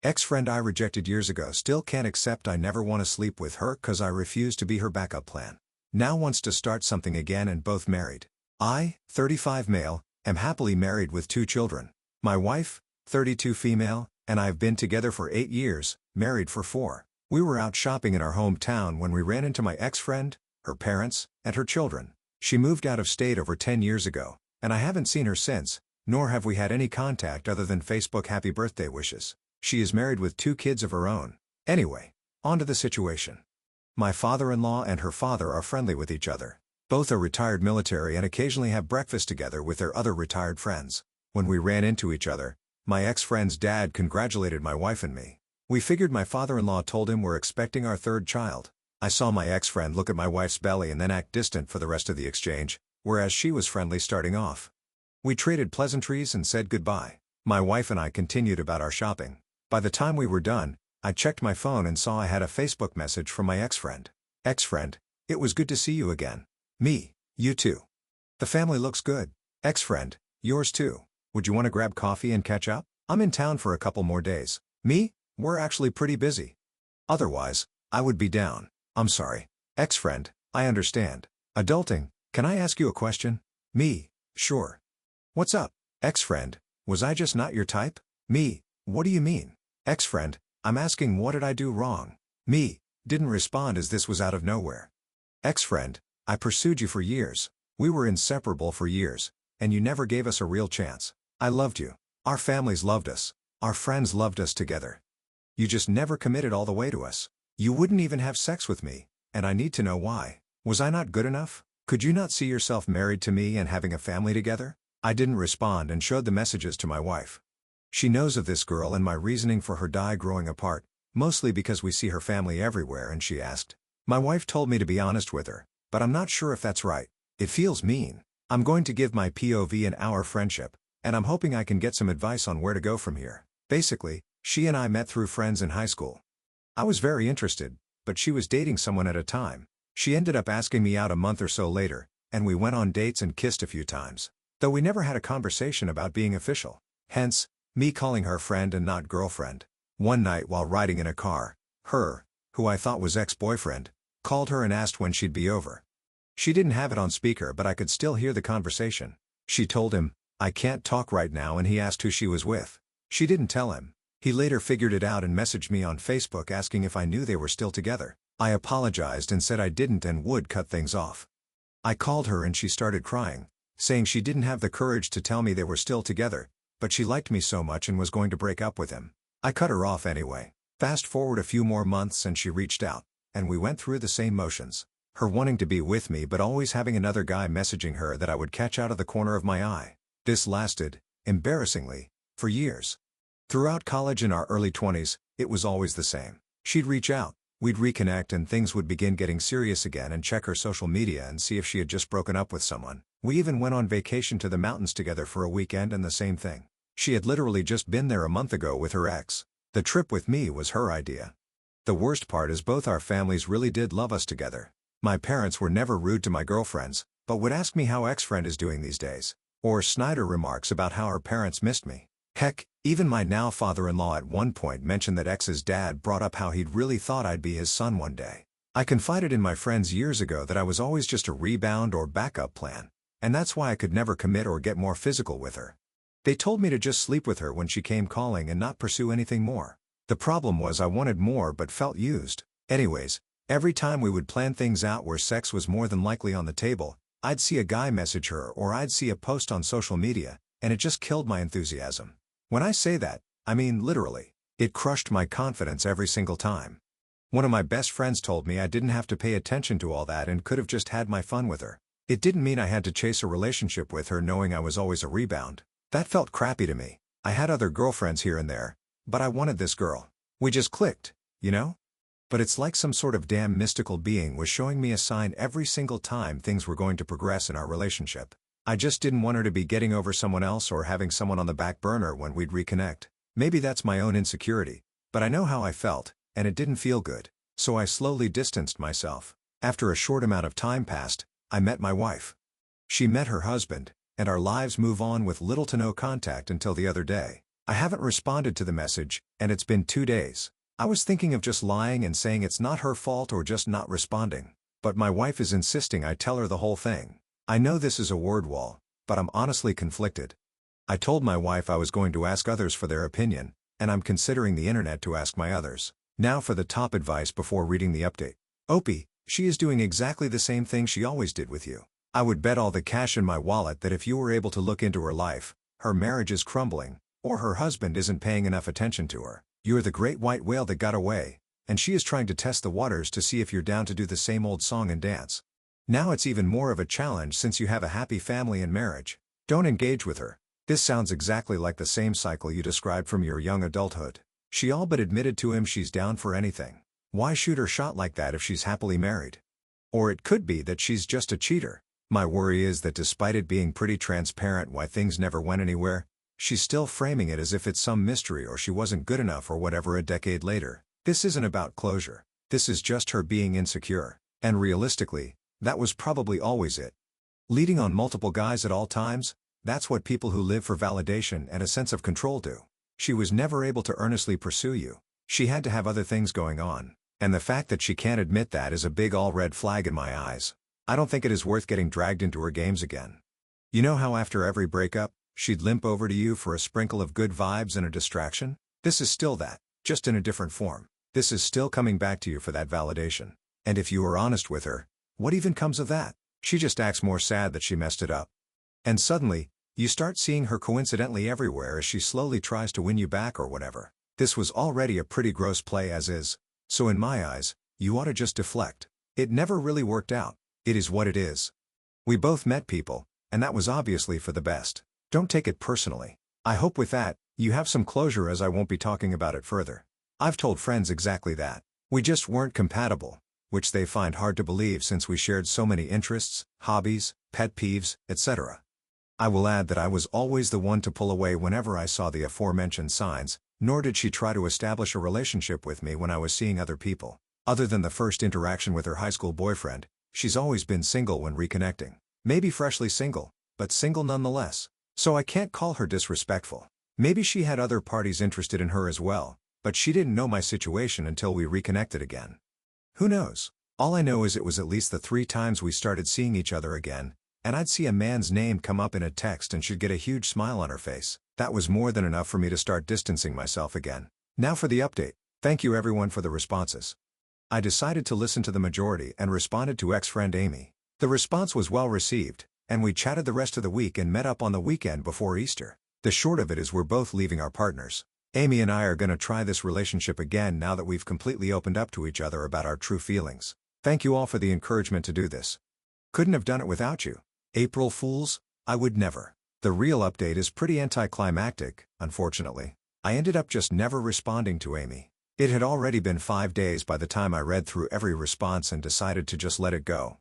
Ex-friend I rejected years ago still can't accept I never want to sleep with her cause I refuse to be her backup plan. Now wants to start something again and both married. I, 35 male, am happily married with 2 children. My wife, 32 female, and I have been together for 8 years, married for 4. We were out shopping in our hometown when we ran into my ex-friend, her parents, and her children. She moved out of state over 10 years ago, and I haven't seen her since, nor have we had any contact other than Facebook happy birthday wishes. She is married with 2 kids of her own. Anyway, on to the situation. My father-in-law and her father are friendly with each other. Both are retired military and occasionally have breakfast together with their other retired friends. When we ran into each other, my ex-friend's dad congratulated my wife and me. We figured my father-in-law told him we're expecting our 3rd child. I saw my ex-friend look at my wife's belly and then act distant for the rest of the exchange, whereas she was friendly starting off. We traded pleasantries and said goodbye. My wife and I continued about our shopping. By the time we were done, I checked my phone and saw I had a Facebook message from my ex-friend. Ex-friend, it was good to see you again. Me, you too. The family looks good. Ex-friend, yours too. Would you want to grab coffee and catch up? I'm in town for a couple more days. Me, we're actually pretty busy. Otherwise, I would be down. I'm sorry. Ex-friend, I understand. Adulting, can I ask you a question? Me, sure. What's up? Ex-friend, was I just not your type? Me, what do you mean? Ex-friend, I'm asking what did I do wrong? Me, didn't respond as this was out of nowhere. Ex-friend, I pursued you for years. We were inseparable for years, and you never gave us a real chance. I loved you. Our families loved us. Our friends loved us together. You just never committed all the way to us. You wouldn't even have sex with me, and I need to know why. Was I not good enough? Could you not see yourself married to me and having a family together? I didn't respond and showed the messages to my wife. She knows of this girl and my reasoning for her growing apart, mostly because we see her family everywhere and she asked. My wife told me to be honest with her, but I'm not sure if that's right. It feels mean. I'm going to give my POV in our friendship, and I'm hoping I can get some advice on where to go from here. Basically, she and I met through friends in high school. I was very interested, but she was dating someone at a time. She ended up asking me out a month or so later, and we went on dates and kissed a few times, though we never had a conversation about being official. Hence, me calling her friend and not girlfriend. One night while riding in a car, her, who I thought was ex-boyfriend, called her and asked when she'd be over. She didn't have it on speaker but I could still hear the conversation. She told him, I can't talk right now, and he asked who she was with. She didn't tell him. He later figured it out and messaged me on Facebook asking if I knew they were still together. I apologized and said I didn't and would cut things off. I called her and she started crying, saying she didn't have the courage to tell me they were still together, but she liked me so much and was going to break up with him. I cut her off anyway. Fast forward a few more months and she reached out, and we went through the same motions. Her wanting to be with me but always having another guy messaging her that I would catch out of the corner of my eye. This lasted, embarrassingly, for years. Throughout college and our early 20s, it was always the same. She'd reach out, we'd reconnect and things would begin getting serious again and check her social media and see if she had just broken up with someone. We even went on vacation to the mountains together for a weekend and the same thing. She had literally just been there a month ago with her ex. The trip with me was her idea. The worst part is both our families really did love us together. My parents were never rude to my girlfriends, but would ask me how ex-friend is doing these days. Or Snyder remarks about how her parents missed me. Heck, even my now father-in-law at one point mentioned that ex's dad brought up how he'd really thought I'd be his son one day. I confided in my friends years ago that I was always just a rebound or backup plan, and that's why I could never commit or get more physical with her. They told me to just sleep with her when she came calling and not pursue anything more. The problem was I wanted more but felt used. Anyways, every time we would plan things out where sex was more than likely on the table, I'd see a guy message her or I'd see a post on social media, and it just killed my enthusiasm. When I say that, I mean literally. It crushed my confidence every single time. One of my best friends told me I didn't have to pay attention to all that and could have just had my fun with her. It didn't mean I had to chase a relationship with her knowing I was always a rebound. That felt crappy to me. I had other girlfriends here and there, but I wanted this girl. We just clicked, you know? But it's like some sort of damn mystical being was showing me a sign every single time things were going to progress in our relationship. I just didn't want her to be getting over someone else or having someone on the back burner when we'd reconnect. Maybe that's my own insecurity, but I know how I felt, and it didn't feel good. So I slowly distanced myself. After a short amount of time passed, I met my wife. She met her husband, and our lives move on with little to no contact until the other day. I haven't responded to the message, and it's been 2 days. I was thinking of just lying and saying it's not her fault or just not responding. But my wife is insisting I tell her the whole thing. I know this is a word wall, but I'm honestly conflicted. I told my wife I was going to ask others for their opinion, and I'm considering the internet to ask my others. Now for the top advice before reading the update. Opie, she is doing exactly the same thing she always did with you. I would bet all the cash in my wallet that if you were able to look into her life, her marriage is crumbling, or her husband isn't paying enough attention to her. You're the great white whale that got away, and she is trying to test the waters to see if you're down to do the same old song and dance. Now it's even more of a challenge since you have a happy family and marriage. Don't engage with her. This sounds exactly like the same cycle you described from your young adulthood. She all but admitted to him she's down for anything. Why shoot her shot like that if she's happily married? Or it could be that she's just a cheater. My worry is that despite it being pretty transparent why things never went anywhere, she's still framing it as if it's some mystery or she wasn't good enough or whatever a decade later. This isn't about closure. This is just her being insecure. And realistically, that was probably always it. Leading on multiple guys at all times? That's what people who live for validation and a sense of control do. She was never able to earnestly pursue you. She had to have other things going on. And the fact that she can't admit that is a big all-red flag in my eyes. I don't think it is worth getting dragged into her games again. You know how after every breakup, she'd limp over to you for a sprinkle of good vibes and a distraction? This is still that, just in a different form. This is still coming back to you for that validation. And if you are honest with her, what even comes of that? She just acts more sad that she messed it up. And suddenly, you start seeing her coincidentally everywhere as she slowly tries to win you back or whatever. This was already a pretty gross play as is, so in my eyes, you ought to just deflect. It never really worked out. It is what it is. We both met people, and that was obviously for the best. Don't take it personally. I hope with that, you have some closure as I won't be talking about it further. I've told friends exactly that. We just weren't compatible, which they find hard to believe since we shared so many interests, hobbies, pet peeves, etc. I will add that I was always the one to pull away whenever I saw the aforementioned signs, nor did she try to establish a relationship with me when I was seeing other people. Other than the first interaction with her high school boyfriend, she's always been single when reconnecting. Maybe freshly single, but single nonetheless. So I can't call her disrespectful. Maybe she had other parties interested in her as well, but she didn't know my situation until we reconnected again. Who knows? All I know is it was at least the 3 times we started seeing each other again, and I'd see a man's name come up in a text and she'd get a huge smile on her face. That was more than enough for me to start distancing myself again. Now for the update. Thank you everyone for the responses. I decided to listen to the majority and responded to ex-friend Amy. The response was well received, and we chatted the rest of the week and met up on the weekend before Easter. The short of it is we're both leaving our partners. Amy and I are gonna try this relationship again now that we've completely opened up to each other about our true feelings. Thank you all for the encouragement to do this. Couldn't have done it without you. April Fools? I would never. The real update is pretty anticlimactic, unfortunately. I ended up just never responding to Amy. It had already been 5 days by the time I read through every response and decided to just let it go.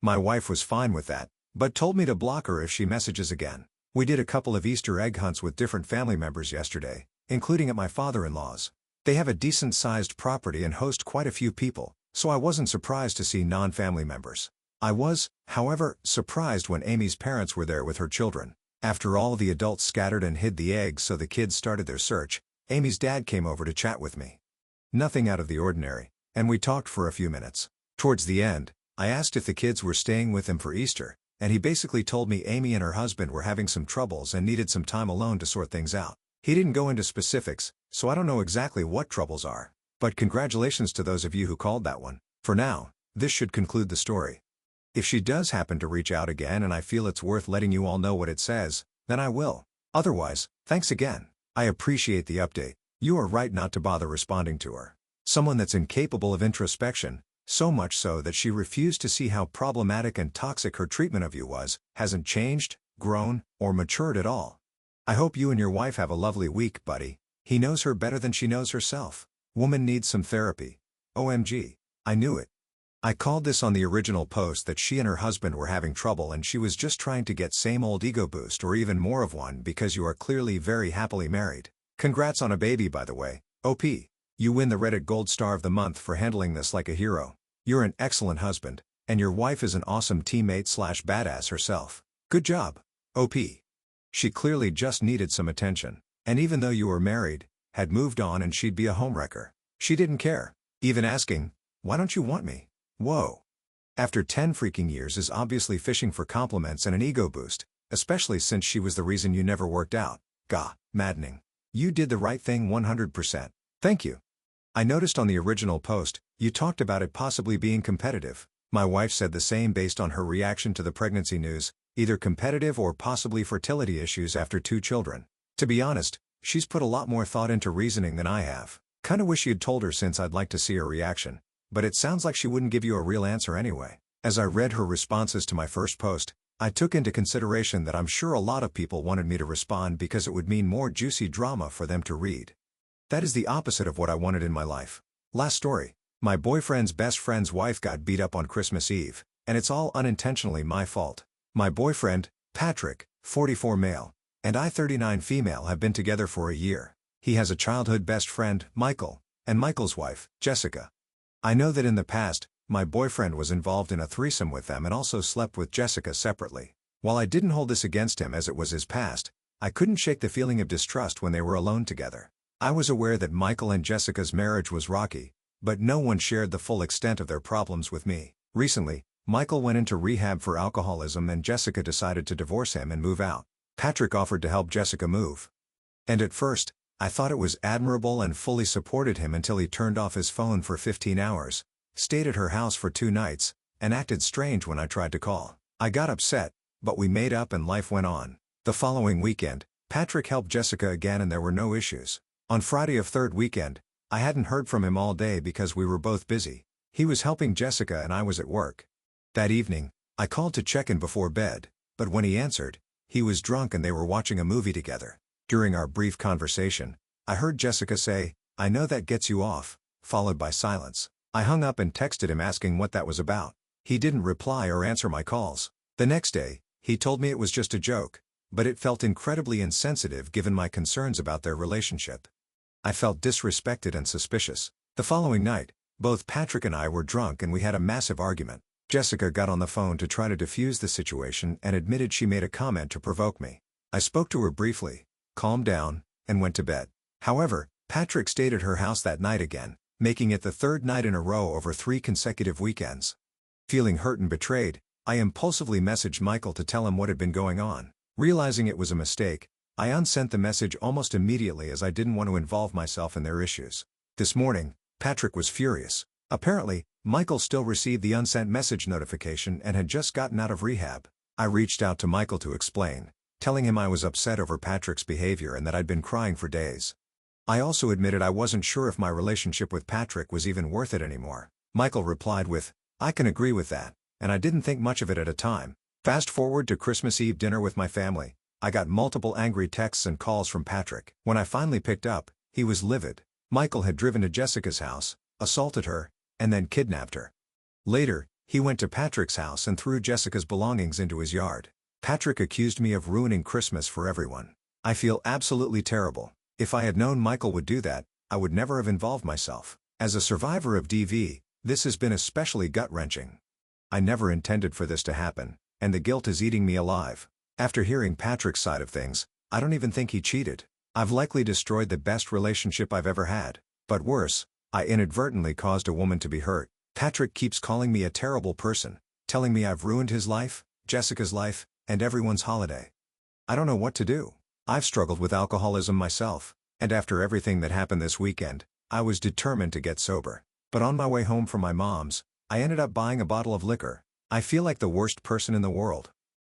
My wife was fine with that, but told me to block her if she messages again. We did a couple of Easter egg hunts with different family members yesterday, including at my father-in-law's. They have a decent-sized property and host quite a few people, so I wasn't surprised to see non-family members. I was, however, surprised when Amy's parents were there with her children. After all the adults scattered and hid the eggs so the kids started their search, Amy's dad came over to chat with me. Nothing out of the ordinary, and we talked for a few minutes. Towards the end, I asked if the kids were staying with him for Easter, and he basically told me Amy and her husband were having some troubles and needed some time alone to sort things out. He didn't go into specifics, so I don't know exactly what troubles are. But congratulations to those of you who called that one. For now, this should conclude the story. If she does happen to reach out again and I feel it's worth letting you all know what it says, then I will. Otherwise, thanks again. I appreciate the update. You are right not to bother responding to her. Someone that's incapable of introspection, so much so that she refused to see how problematic and toxic her treatment of you was, hasn't changed, grown, or matured at all. I hope you and your wife have a lovely week, buddy. He knows her better than she knows herself. Woman needs some therapy. OMG. I knew it. I called this on the original post that she and her husband were having trouble and she was just trying to get same old ego boost or even more of one because you are clearly very happily married. Congrats on a baby, by the way. OP. You win the Reddit Gold Star of the Month for handling this like a hero. You're an excellent husband, and your wife is an awesome teammate/badass herself. Good job. OP. She clearly just needed some attention. And even though you were married, had moved on and she'd be a homewrecker. She didn't care. Even asking, "Why don't you want me?" Whoa. After 10 freaking years is obviously fishing for compliments and an ego boost, especially since she was the reason you never worked out. Gah, maddening. You did the right thing 100%. Thank you. I noticed on the original post, you talked about it possibly being competitive. My wife said the same based on her reaction to the pregnancy news, either competitive or possibly fertility issues after 2 children. To be honest, she's put a lot more thought into reasoning than I have. Kinda wish you'd told her since I'd like to see her reaction. But it sounds like she wouldn't give you a real answer anyway. As I read her responses to my first post, I took into consideration that I'm sure a lot of people wanted me to respond because it would mean more juicy drama for them to read. That is the opposite of what I wanted in my life. Last story. My boyfriend's best friend's wife got beat up on Christmas Eve, and it's all unintentionally my fault. My boyfriend, Patrick, 44 male, and I 39 female have been together for a year. He has a childhood best friend, Michael, and Michael's wife, Jessica. I know that in the past, my boyfriend was involved in a threesome with them and also slept with Jessica separately. While I didn't hold this against him as it was his past, I couldn't shake the feeling of distrust when they were alone together. I was aware that Michael and Jessica's marriage was rocky, but no one shared the full extent of their problems with me. Recently, Michael went into rehab for alcoholism and Jessica decided to divorce him and move out. Patrick offered to help Jessica move. And at first, I thought it was admirable and fully supported him until he turned off his phone for 15 hours, stayed at her house for 2 nights, and acted strange when I tried to call. I got upset, but we made up and life went on. The following weekend, Patrick helped Jessica again and there were no issues. On Friday of third weekend, I hadn't heard from him all day because we were both busy. He was helping Jessica and I was at work. That evening, I called to check in before bed, but when he answered, he was drunk and they were watching a movie together. During our brief conversation, I heard Jessica say, "I know that gets you off," followed by silence. I hung up and texted him asking what that was about. He didn't reply or answer my calls. The next day, he told me it was just a joke, but it felt incredibly insensitive given my concerns about their relationship. I felt disrespected and suspicious. The following night, both Patrick and I were drunk and we had a massive argument. Jessica got on the phone to try to defuse the situation and admitted she made a comment to provoke me. I spoke to her briefly, calmed down, and went to bed. However, Patrick stayed at her house that night again, making it the 3rd night in a row over 3 consecutive weekends. Feeling hurt and betrayed, I impulsively messaged Michael to tell him what had been going on. Realizing it was a mistake, I unsent the message almost immediately as I didn't want to involve myself in their issues. This morning, Patrick was furious. Apparently, Michael still received the unsent message notification and had just gotten out of rehab. I reached out to Michael to explain, telling him I was upset over Patrick's behavior and that I'd been crying for days. I also admitted I wasn't sure if my relationship with Patrick was even worth it anymore. Michael replied with, "I can agree with that, and I didn't think much of it at a time." Fast forward to Christmas Eve dinner with my family. I got multiple angry texts and calls from Patrick. When I finally picked up, he was livid. Michael had driven to Jessica's house, assaulted her, and then kidnapped her. Later, he went to Patrick's house and threw Jessica's belongings into his yard. Patrick accused me of ruining Christmas for everyone. I feel absolutely terrible. If I had known Michael would do that, I would never have involved myself. As a survivor of DV, this has been especially gut-wrenching. I never intended for this to happen, and the guilt is eating me alive. After hearing Patrick's side of things, I don't even think he cheated. I've likely destroyed the best relationship I've ever had. But worse, I inadvertently caused a woman to be hurt. Patrick keeps calling me a terrible person, telling me I've ruined his life, Jessica's life, and everyone's holiday. I don't know what to do. I've struggled with alcoholism myself, and after everything that happened this weekend, I was determined to get sober. But on my way home from my mom's, I ended up buying a bottle of liquor. I feel like the worst person in the world.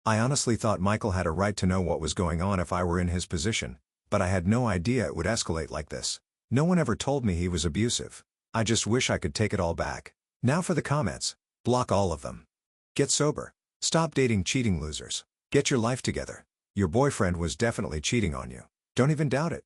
I honestly thought Michael had a right to know what was going on if I were in his position, but I had no idea it would escalate like this. No one ever told me he was abusive. I just wish I could take it all back. Now for the comments. Block all of them. Get sober. Stop dating cheating losers. Get your life together. Your boyfriend was definitely cheating on you. Don't even doubt it.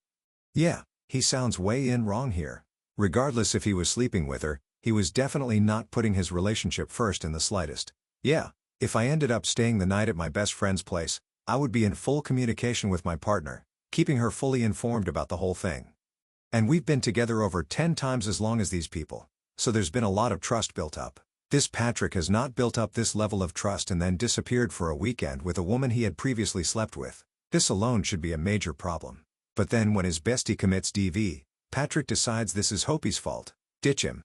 Yeah, he sounds way in wrong here. Regardless if he was sleeping with her, he was definitely not putting his relationship first in the slightest. Yeah, if I ended up staying the night at my best friend's place, I would be in full communication with my partner, keeping her fully informed about the whole thing. And we've been together over 10 times as long as these people, so there's been a lot of trust built up. This Patrick has not built up this level of trust and then disappeared for a weekend with a woman he had previously slept with. This alone should be a major problem. But then when his bestie commits DV, Patrick decides this is Hopi's fault. Ditch him.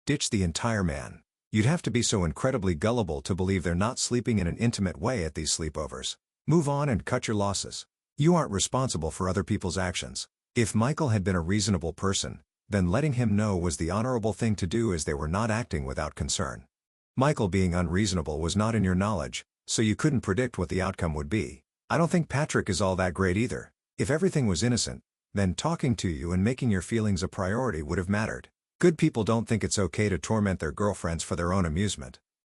Ditch the entire man. You'd have to be so incredibly gullible to believe they're not sleeping in an intimate way at these sleepovers. Move on and cut your losses. You aren't responsible for other people's actions. If Michael had been a reasonable person, then letting him know was the honorable thing to do, as they were not acting without concern. Michael being unreasonable was not in your knowledge, so you couldn't predict what the outcome would be. I don't think Patrick is all that great either. If everything was innocent, then talking to you and making your feelings a priority would have mattered. Good people don't think it's okay to torment their girlfriends for their own amusement.